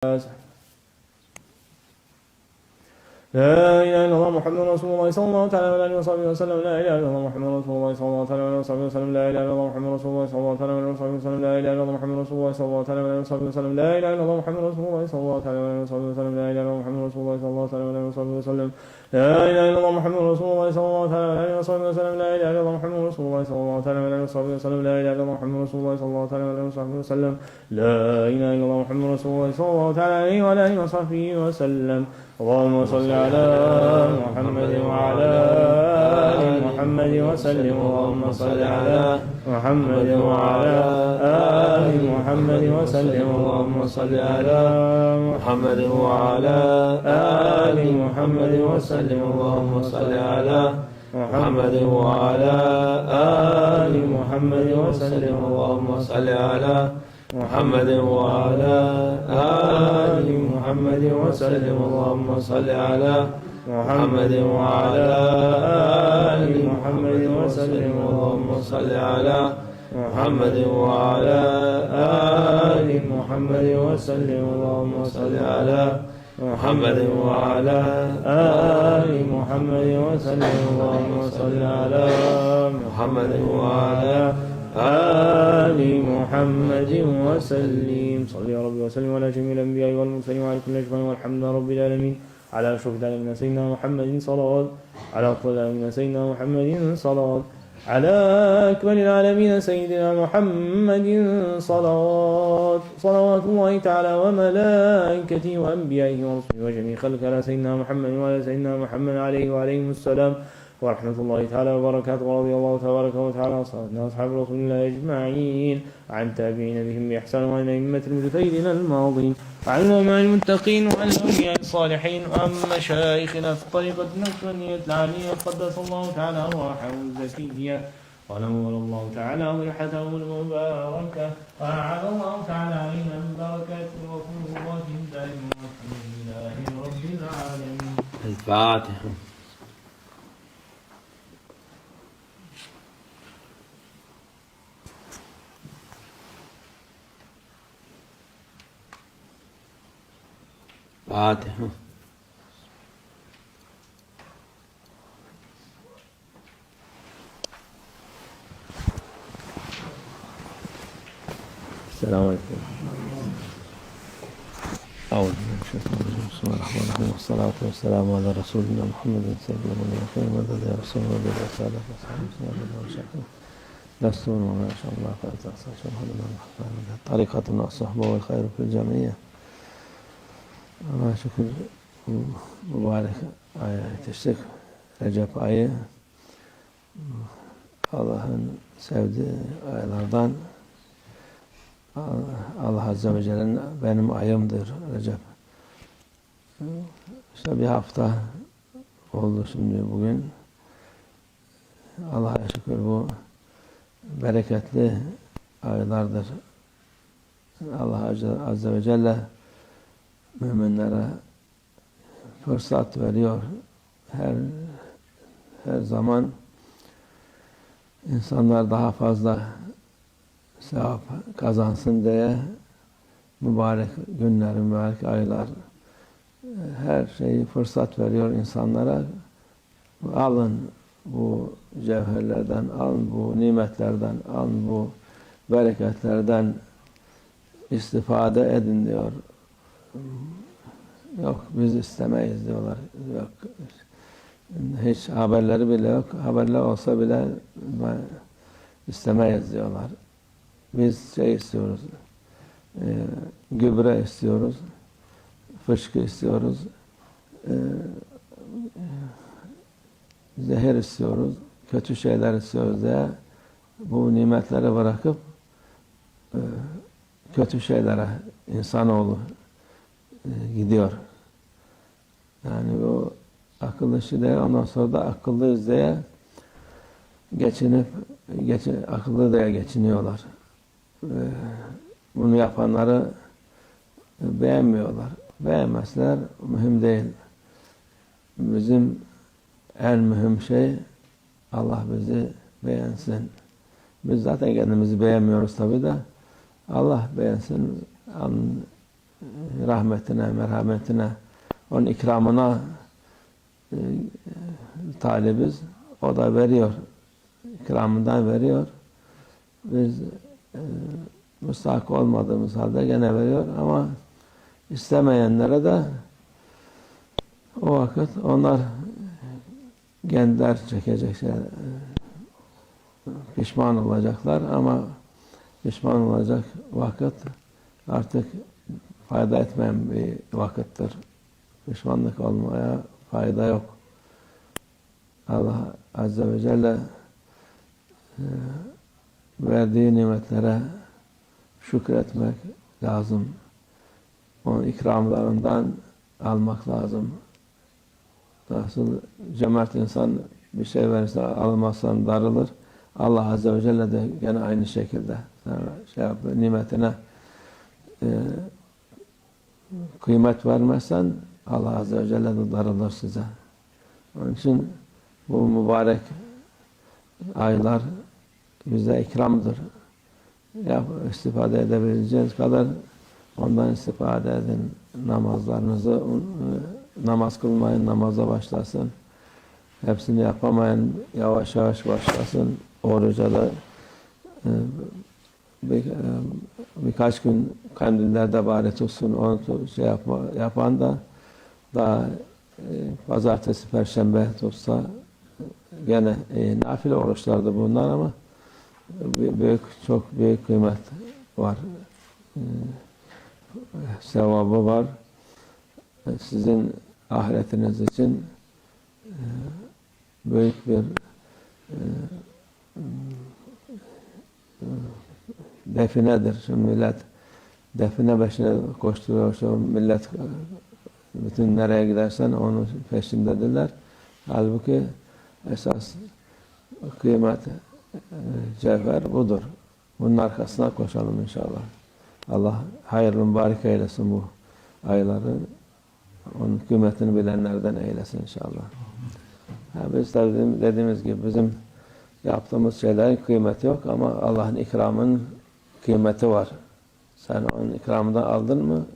لا إله إلا الله محمد رسول الله صلى الله عليه وسلم. لا إله إلا الله محمد رسول الله صلى الله عليه وسلم. لا إله إلا الله محمد رسول الله صلى الله عليه وسلم. لا إله إلا الله محمد رسول الله صلى الله عليه وسلم. لا إله إلا الله محمد رسول الله صلى الله عليه وسلم. لا إله إلا الله محمد رسول الله صلى الله عليه وسلم. لا إله إلا الله محمد رسول الله صلى الله عليه وسلم. لا إله إلا الله محمد رسول الله صلى الله عليه وسلم. لا إله إلا الله محمد رسول الله صلى الله عليه وسلم. لا إله إلا الله محمد رسول الله صلى الله عليه وآله وصحبه وسلم. اللهم صل على محمد وعلى آل محمد وسلم. اللهم صل على محمد وعلى آل محمد وسلم. اللهم صل على محمد وعلى آل محمد وسلم. اللهم صل على محمد وعلى آل محمد وسلم. اللهم صل على محمد وعلى آل محمد وسلم. اللهم صل على محمد وعلى آل محمد وسلم. اللهم صل على محمد وعلى آل محمد وسلم. اللهم صل على محمد وعلى آل محمد وسلم. اللهم صل على محمد وعلى آل محمد وسلم. صل يا رب وسلم على جميع الأنبياء والمرسلين وعلى كل أجمعين والحمد لله رب العالمين. على أشرف العالمين سيدنا محمد صلوات. على أفضل العالمين سيدنا محمد صلوات. على أكمل العالمين سيدنا محمد صلوات. صلوات الله تعالى وملائكته وأنبيائه ورسله وجميع خلقه على سيدنا محمد وعلى سيدنا محمد عليه وعليهم السلام ورحمة الله تعالى وبركاته. ورضي الله تبارك وتعالى عن أصحاب رسول الله أجمعين وعن تابعين بهم بإحسان وعن أئمة المجتهدين الماضين وعن العلماء المتقين وعن الأولياء الصالحين وعن مشايخنا في الطريقة النقشبندية العالية قدس الله تعالى أرواحهم الزكية ونور الله تعالى ضريحتهم المباركة وأعاد الله تعالى علينا من بركاته وفضلاتهم دائما والحمد لله رب العالمين. الفاتحة. فاتحة. السلام عليكم. أعوذ بالله من الشيطان الرجيم. بسم الله الرحمن الرحيم والصلاة والسلام على رسولنا محمد سيدنا ونبينا محمد يا رسول الله بالرسالة وصحبه وسلم وشكرا لستون وما شاء الله قد تحصل طريقتنا الصحبة والخير في الجمعية. Allah şükür mübarek aya yetiştik. Recep ayı Allah'ın sevdiği aylardan. Allah Azze ve Celle'nin benim ayımdır Recep. İşte bir hafta oldu şimdi bugün. Allah'a şükür bu bereketli aylardır. Allah Azze ve Celle müminlere fırsat veriyor. Her zaman insanlar daha fazla sevap kazansın diye mübarek günler, mübarek aylar her şeyi fırsat veriyor insanlara. Alın bu cevherlerden, alın bu nimetlerden, alın bu bereketlerden istifade edin diyor. Yok biz istemeyiz diyorlar. Yok. Hiç haberleri bile yok. Haberler olsa bile istemeyiz diyorlar. Biz şey istiyoruz. Gübre istiyoruz. Fışkı istiyoruz. Zehir istiyoruz. Kötü şeyler istiyoruz diye bu nimetleri bırakıp kötü şeylere insanoğlu gidiyor. Yani o akıllı işi değil, ondan sonra da akıllıyız diye akıllı diye geçiniyorlar. Bunu yapanları beğenmiyorlar. Beğenmezler, mühim değil. Bizim en mühim şey Allah bizi beğensin. Biz zaten kendimizi beğenmiyoruz tabii de Allah beğensin. rahmetine, merhametine, onun ikramına talibiz. O da veriyor. İkramından veriyor. Biz müstahak olmadığımız halde gene veriyor ama istemeyenlere de o vakit onlar kendiler çekecek pişman olacaklar ama pişman olacak vakit artık fayda etmeyen bir vakittir. Pişmanlık olmaya fayda yok. Allah Azze ve Celle verdiği nimetlere şükretmek lazım. Onun ikramlarından almak lazım. Nasıl cömert insan bir şey verirse almazsan darılır. Allah Azze ve Celle de gene aynı şekilde nimetine kıymet vermezsen Allah Azze ve Celle de darılır size. Onun için bu mübarek aylar bize ikramdır. İstifade edebileceğiniz kadar ondan istifade edin. Namazlarınızı namaz kılmayın, namaza başlasın. Hepsini yapamayan yavaş yavaş başlasın. Oruca da birkaç gün kandillerde bari tutsun. Onu yapan da daha pazartesi, perşembe tutsa gene nafile oruçlardı bunlar ama çok büyük kıymet var. Sevabı var. Sizin ahiretiniz için büyük bir definedir. Şimdi millet define peşine koşturuyor. Şu millet bütün nereye gidersen onun peşindedirler. Halbuki esas kıymet cevher budur. Bunun arkasına koşalım inşallah. Allah hayırlı mübarek eylesin bu ayları. Onun kıymetini bilenlerden eylesin inşallah. Biz dediğimiz gibi bizim yaptığımız şeylerin kıymeti yok ama Allah'ın ikramının kıymeti var. Sen onun ikramından aldın mı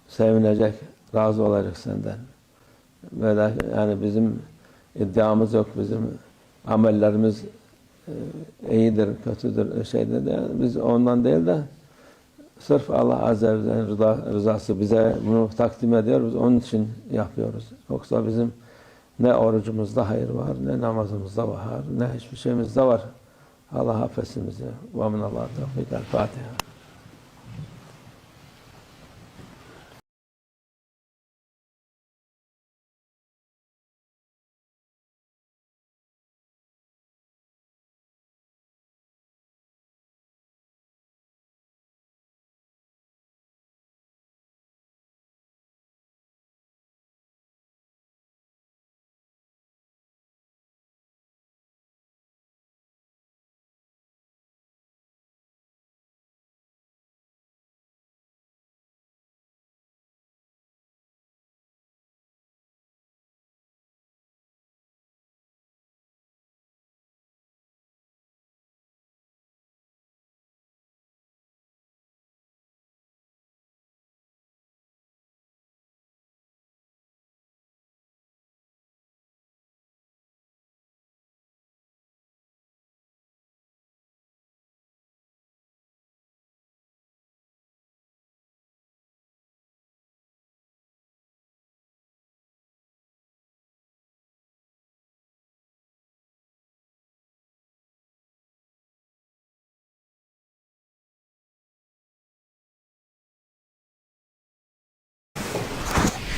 sevinecek, razı olacak senden. Böyle yani bizim iddiamız yok, bizim amellerimiz iyidir, kötüdür şeydir. Yani biz ondan değil de sırf Allah Azze ve Celle'nin rızası bize bunu takdim ediyor. Biz onun için yapıyoruz. Yoksa bizim ne orucumuzda hayır var, ne namazımızda var, ne hiçbir şeyimizde var. Allah affetsin bizi. Ve minallah tevfik. El-Fatiha.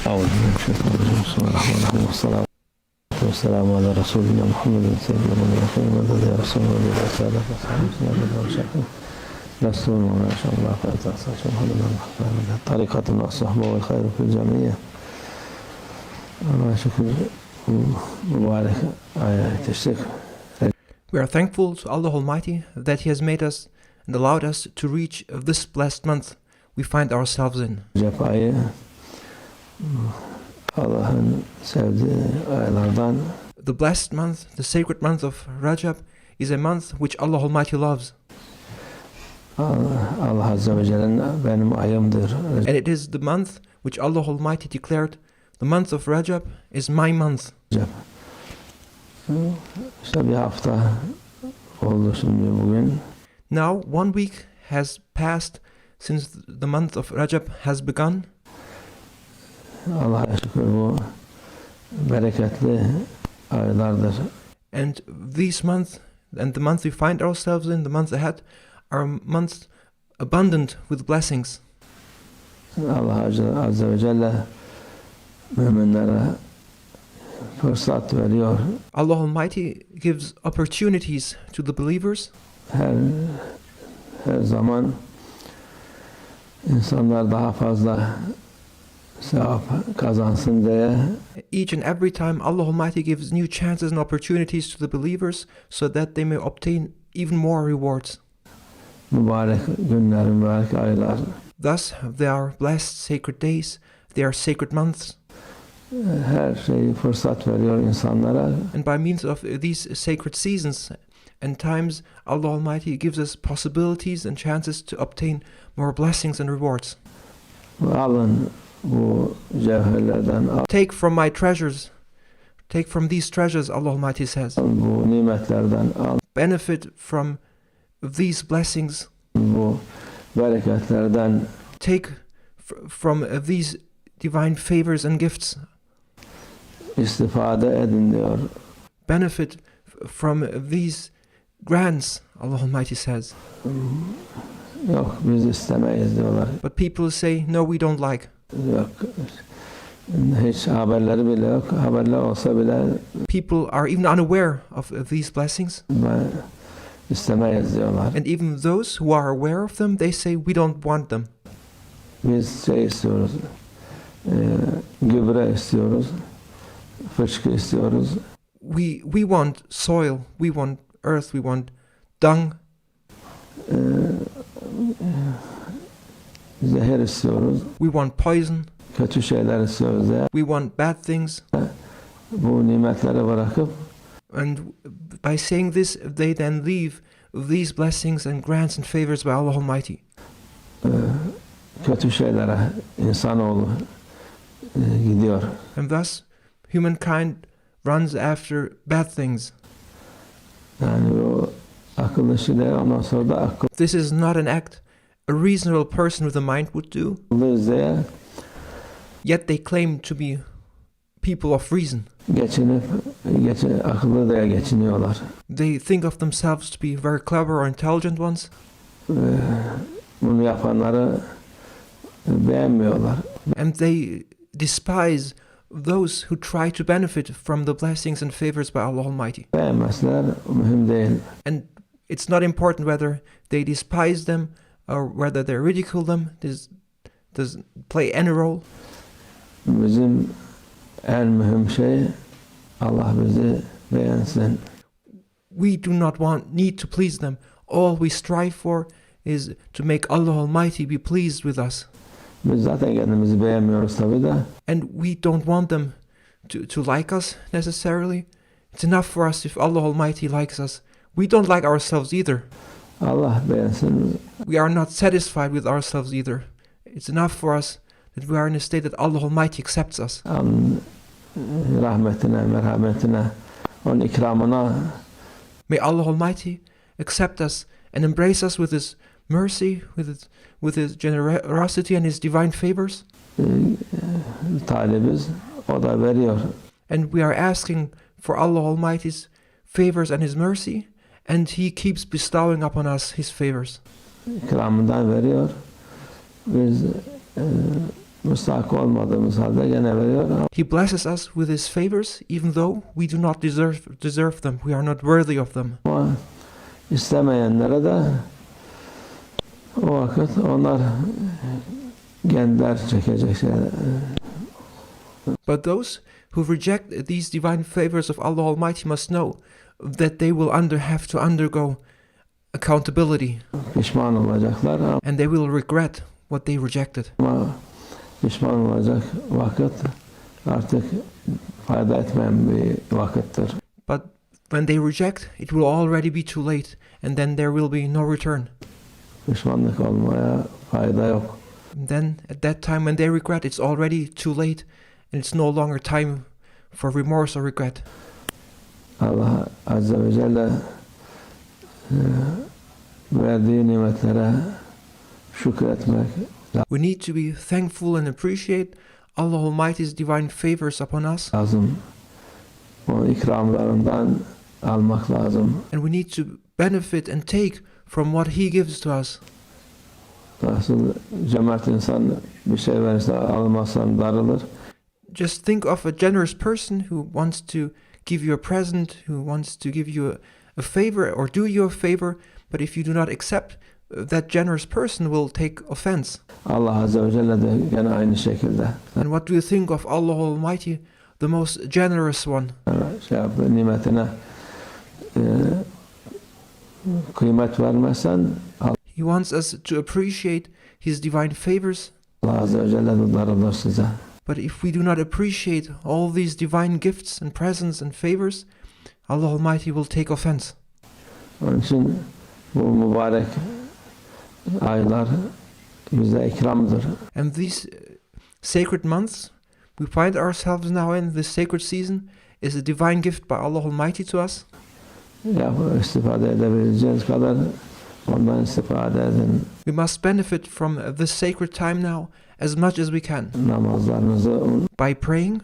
أعوذ بالله من الشيطان الرجيم بسم الله الرحمن الرحيم والصلاة والسلام على رسولنا محمد سيدنا المرسلين مدد يا رسول الله بالرسالة وصحبه وسلم وشكرا نسون وما شاء الله فأتأسى شهدنا محمد طريقة الصحبة والخير في الجميع أنا شكر مبارك آيات الشكر. We are thankful to Allah Almighty that He has made us and allowed us to reach this blessed month we find ourselves in. Allah'ın sevdiği aylardan. The blessed month, the sacred month of Rajab, is a month which Allah Almighty loves. Allah Azze ve Celle'nin benim ayımdır. And it is the month which Allah Almighty declared, the month of Rajab is my month. İşte bir hafta oldu şimdi bugün. Now 1 week has passed since the month of Rajab has begun. Allah'a şükür bu bereketli aylardır. And these months, and the month we find ourselves in, the months ahead, are months abundant with blessings. Allah Azze ve Celle müminlere fırsat veriyor. Allah Almighty gives opportunities to the believers. Her zaman insanlar daha fazla sevap kazansın diye Each and every time Allah Almighty gives new chances and opportunities to the believers so that they may obtain even more rewards. mübarek günler, mübarek aylar. Thus, they are blessed sacred days, they are sacred months. Her şeyi fırsat veriyor insanlara. And by means of these sacred seasons and times, Allah Almighty gives us possibilities and chances to obtain more blessings and rewards. Alın bu cevherlerden, Take from my treasures, take from these treasures, Allah Almighty says. alın bu nimetlerden, alın Benefit from these blessings, bu bereketlerden. take from these divine favors and gifts. İstifade edin diyor. Benefit from these grants, Allah Almighty says. Yok biz istemeyiz diyorlar. But people say, no, we don't like. Yok. Hiç haberleri bile yok. Haberler olsa bile People are even unaware of these blessings. istemeyiz diyorlar. And even those who are aware of them, they say, we don't want them. Biz şey istiyoruz. Gübre istiyoruz. Fışkı istiyoruz. We want soil, we want earth, we want dung. Zehir istiyoruz. We want poison, Kötü şeyler istiyoruz ya. we want bad things. Bu nimetleri bırakıp And by saying this, they then leave these blessings and grants and favors by Allah Almighty. kötü şeylere insanoğlu gidiyor. And thus, humankind runs after bad things. Yani o akıllı işler, ondan sonra da This is not an act a reasonable person with a mind would do, akıllıyız diye yet they claim to be people of reason. akıllı diye geçiniyorlar. They think of themselves to be very clever or intelligent ones, Bunu yapanları beğenmiyorlar. and they despise those who try to benefit from the blessings and favors by Allah Almighty. Beğenmezler, mühim değil. And it's not important whether they despise them or whether they ridicule them. This doesn't play any role. Bizim en mühim şey Allah bizi beğensin. We do not need to please them. All we strive for is to make Allah Almighty be pleased with us. Biz zaten kendimizi beğenmiyoruz tabii de. And we don't want them to like us necessarily. It's enough for us if Allah Almighty likes us. We don't like ourselves either. Allah beğensin. We are not satisfied with ourselves either. It's enough for us that we are in a state that Allah Almighty accepts us. Onun rahmetine, merhametine, onun ikramına May Allah Almighty accept us and embrace us with His mercy, with His generosity and His divine favors. talibiz. O da veriyor. And we are asking for Allah Almighty's favors and His mercy, and He keeps bestowing upon us His favors. İkramından veriyor. Biz müstahak olmadığımız halde gene veriyor. He blesses us with His favors, even though we do not deserve them. We are not worthy of them. Ama istemeyenlere de o vakit onlar kendiler çekecek şeyler. But those who reject these divine favors of Allah Almighty must know that they will have to undergo accountability, Pişman olacaklar and they will regret what they rejected. ama pişman olacak vakit artık fayda etmeyen bir vakittir. But when they reject, it will already be too late, and then there will be no return. pişmanlık olmaya fayda yok. Then at that time when they regret, it's already too late, and it's no longer time for remorse or regret. Allah Azze ve Celle verdiği nimetlere şükretmek We need to be thankful and appreciate Allah Almighty's divine favors upon us. lazım. O ikramlarından almak lazım. And we need to benefit and take from what He gives to us. Nasıl cömert insan bir şey verirse almazsan darılır. Just think of a generous person who wants to give you a present, who wants to give you a favor or do you a favor, but if you do not accept, that generous person will take offense. Allah Azze ve Celle de gene aynı şekilde. And what do you think of Allah Almighty, the most generous one? Nimetine kıymet vermezsen He wants us to appreciate His divine favors, Allah Azze ve Celle de darılır size. but if we do not appreciate all these divine gifts and presents and favors, Allah Almighty will take offense. Onun için bu mübarek aylar bize ikramdır. And these sacred months we find ourselves now in, this sacred season, is a divine gift by Allah Almighty to us. İstifade edebileceğiniz kadar ondan istifade edin. We must benefit from this sacred time now as much as we can. Namazlarınızı By praying,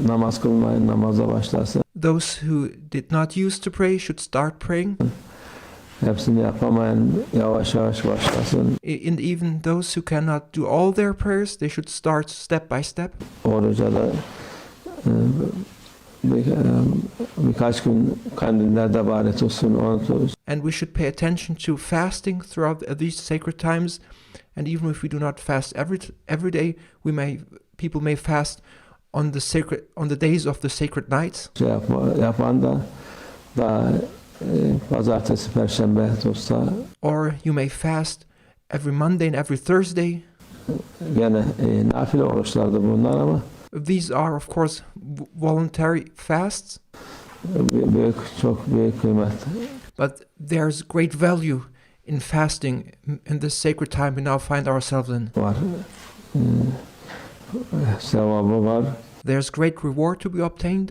namaz kılmayın, namaza başlasın. those who did not use to pray should start praying. Hepsini yapamayan yavaş yavaş başlasın. And even those who cannot do all their prayers, they should start step by step. Oruca da birkaç gün kandillerde bari tutsun, onu tutsun. And we should pay attention to fasting throughout these sacred times. And even if we do not fast every day, people may fast on the days of the sacred nights. Yapan da pazartesi, perşembe tutsa. Or you may fast every Monday and every Thursday. Gene nafile oruçlardı bunlar ama These are of course voluntary fasts. Çok büyük kıymet. But there's great value in fasting in this sacred time we now find ourselves in. Var. Sevabı var. There's great reward to be obtained.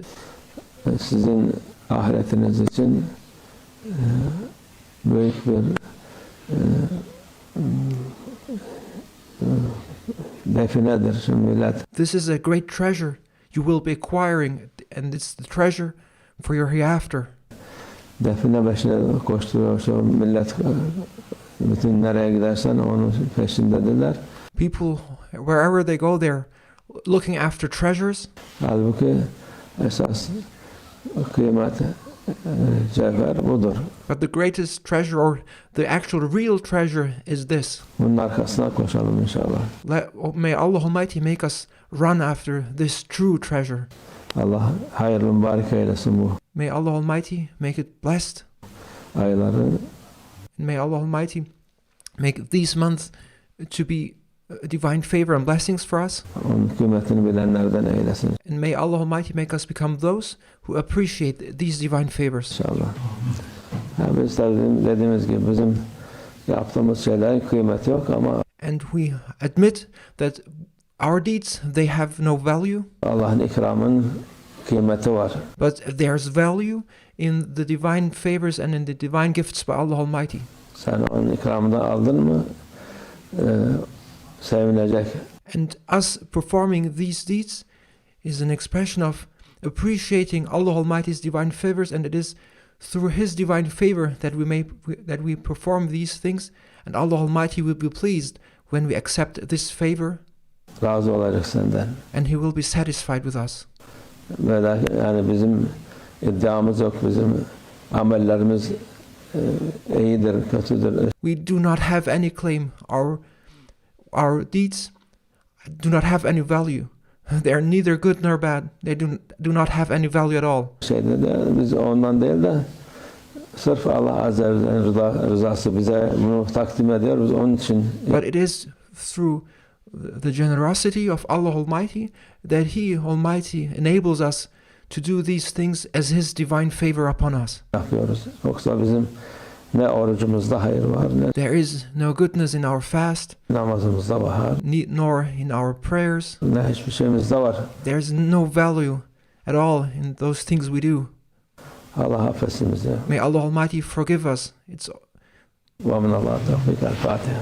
Sizin ahiretiniz için büyük bir definedir şu millet. This is a great treasure you will be acquiring, and it's the treasure for your hereafter. Define peşine koşturuyor şu millet, bütün nereye gidersen onun peşindedirler. People, wherever they go, they're looking after treasures. Halbuki esas kıymet cevher budur. But the greatest treasure, or the actual real treasure, is this. Bunun arkasına koşalım inşallah. May Allah Almighty make us run after this true treasure. Allah hayırlı mübarek eylesin bu May Allah Almighty make it blessed. ayları. And may Allah Almighty make these months to be a divine favor and blessings for us. Onun kıymetini bilenlerden eylesin And may Allah Almighty make us become those who appreciate these divine favors. inşallah. Biz dediğimiz gibi bizim yaptığımız şeylerin kıymeti yok ama And we admit that our deeds, they have no value, Allah'ın ikramının kıymeti var. but there's value in the divine favors and in the divine gifts by Allah Almighty. Sen onun ikramını aldın mı sevinecek. And us performing these deeds is an expression of appreciating Allah Almighty's divine favors, and it is through His divine favor that we perform these things, and Allah Almighty will be pleased when we accept this favor, Razı olacak senden. and He will be satisfied with us. Yani bizim iddiamız yok, bizim amellerimiz iyidir, kötüdür. We do not have any claim. Our deeds do not have any value. They are neither good nor bad. They do not have any value at all. Şeyde de biz ondan değil de sırf Allah Azze ve Celle'nin rızası bize bunu takdim ediyor. Biz onun için. But it is through the generosity of Allah Almighty that He Almighty enables us to do these things as His divine favor upon us. Yapıyoruz. Yoksa bizim Ne orucumuzda hayır var, ne There is no goodness in our fast, namazımızda var, nor in our prayers. ne hiçbir şeyimizde var. There's no value at all in those things we do. Allah affetsin bizi. May Allah Almighty forgive us. It's Ve minallah tevfik. El Fatiha.